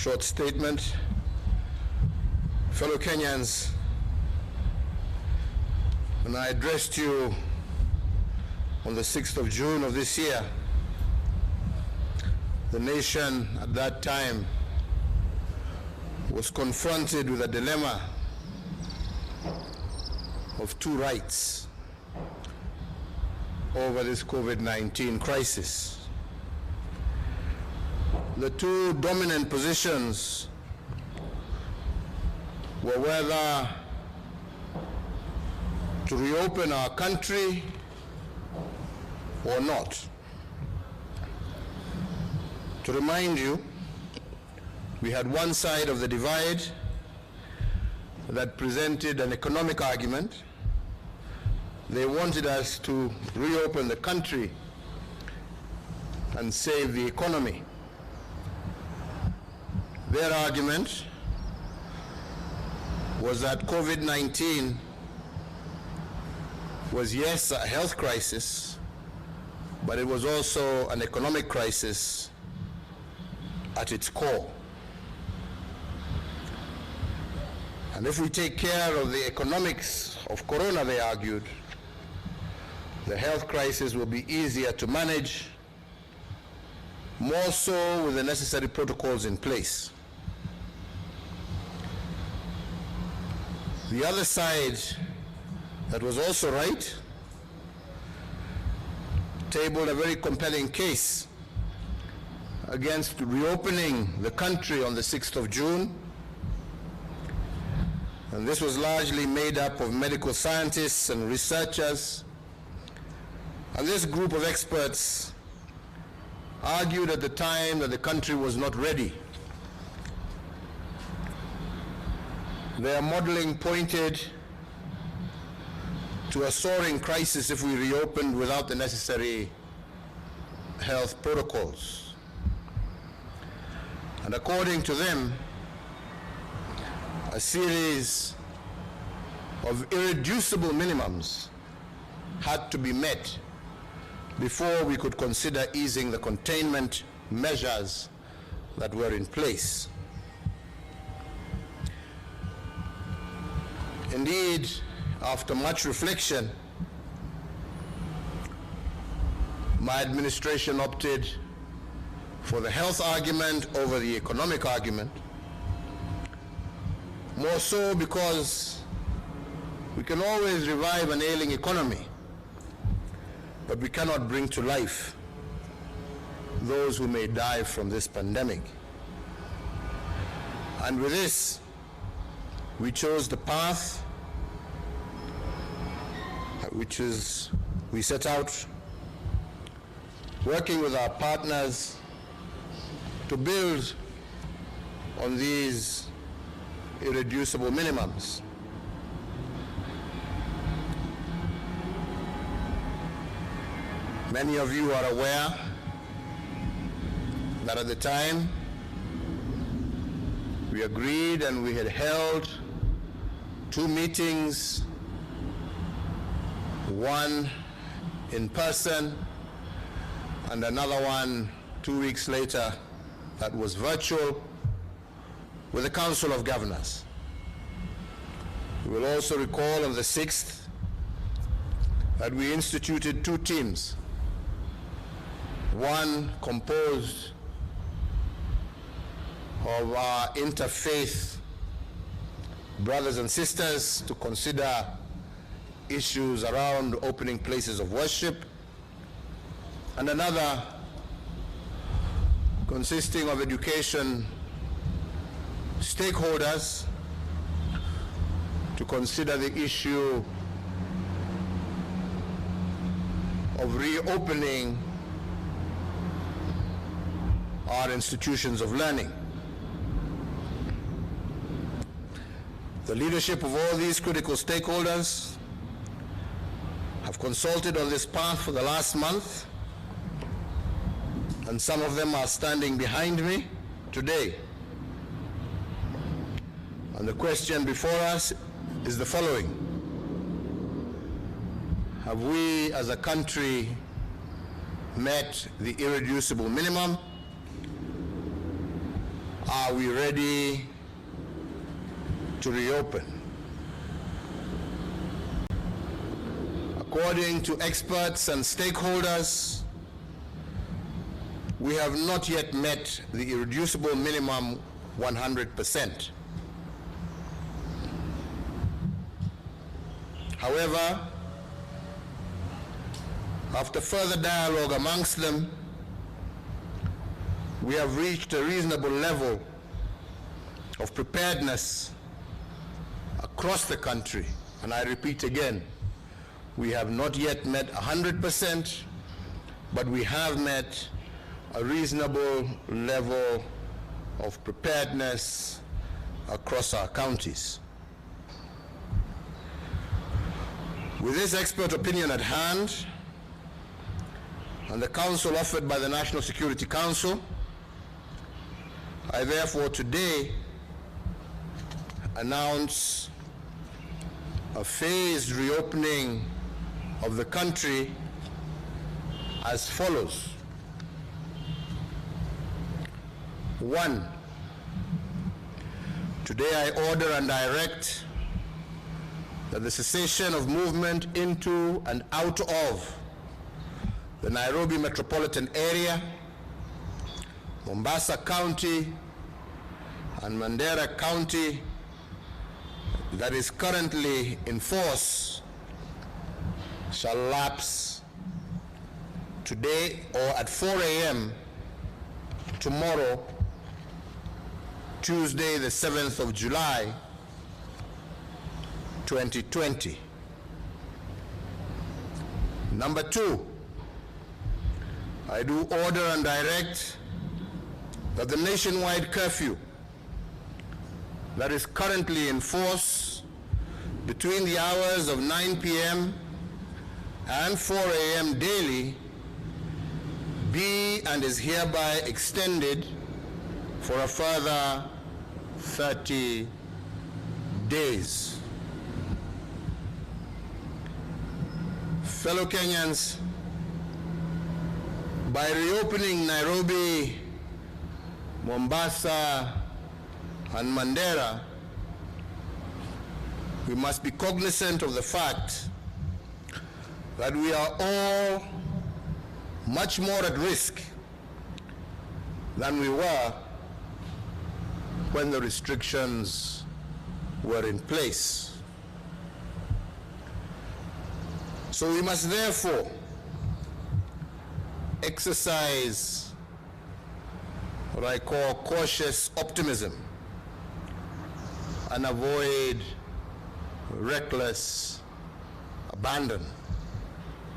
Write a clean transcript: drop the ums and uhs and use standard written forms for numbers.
short statement. Fellow Kenyans, when I addressed you on the 6th of June of this year, the nation at that time was confronted with a dilemma of two rights over this COVID-19 crisis. The two dominant positions were whether to reopen our country or not. To remind you, we had one side of the divide that presented an economic argument. They wanted us to reopen the country and save the economy. Their argument was that COVID-19 was, yes, a health crisis, but it was also an economic crisis at its core. And if we take care of the economics of Corona, they argued, the health crisis will be easier to manage, more so with the necessary protocols in place. The other side, that was also right, tabled a very compelling case against reopening the country on the 6th of June. And this was largely made up of medical scientists and researchers. And this group of experts argued at the time that the country was not ready. Their modeling pointed to a soaring crisis if we reopened without the necessary health protocols. And according to them, a series of irreducible minimums had to be met before we could consider easing the containment measures that were in place. Indeed, after much reflection, my administration opted for the health argument over the economic argument, more so because we can always revive an ailing economy, but we cannot bring to life those who may die from this pandemic. And with this, we chose the path which is we set out working with our partners to build on these irreducible minimums. Many of you are aware that at the time we agreed and we had held two meetings, one in person and another one 2 weeks later that was virtual, with the Council of Governors. You will also recall on the 6th that we instituted two teams, one composed of our interfaith brothers and sisters to consider issues around opening places of worship, and another consisting of education stakeholders to consider the issue of reopening our institutions of learning. The leadership of all these critical stakeholders have consulted on this path for the last month, and some of them are standing behind me today. And the question before us is the following: have we as a country met the irreducible minimum? Are we ready to reopen? According to experts and stakeholders, we have not yet met the irreducible minimum 100%. However, after further dialogue amongst them, we have reached a reasonable level of preparedness across the country. And I repeat again, we have not yet met 100%, but we have met a reasonable level of preparedness across our counties. With this expert opinion at hand, and the counsel offered by the National Security Council, I therefore today announce a phased reopening of the country as follows. 1, today I order and direct that the cessation of movement into and out of the Nairobi metropolitan area, Mombasa County, and Mandera County that is currently in force shall lapse today or at 4 a.m. tomorrow, Tuesday, the 7th of July, 2020. Number 2, I do order and direct that the nationwide curfew that is currently in force between the hours of 9 p.m. and 4 a.m. daily be and is hereby extended for a further 30 days. Fellow Kenyans, by reopening Nairobi, Mombasa, and Mandera, we must be cognizant of the fact that we are all much more at risk than we were when the restrictions were in place. So we must therefore exercise what I call cautious optimism and avoid reckless abandon.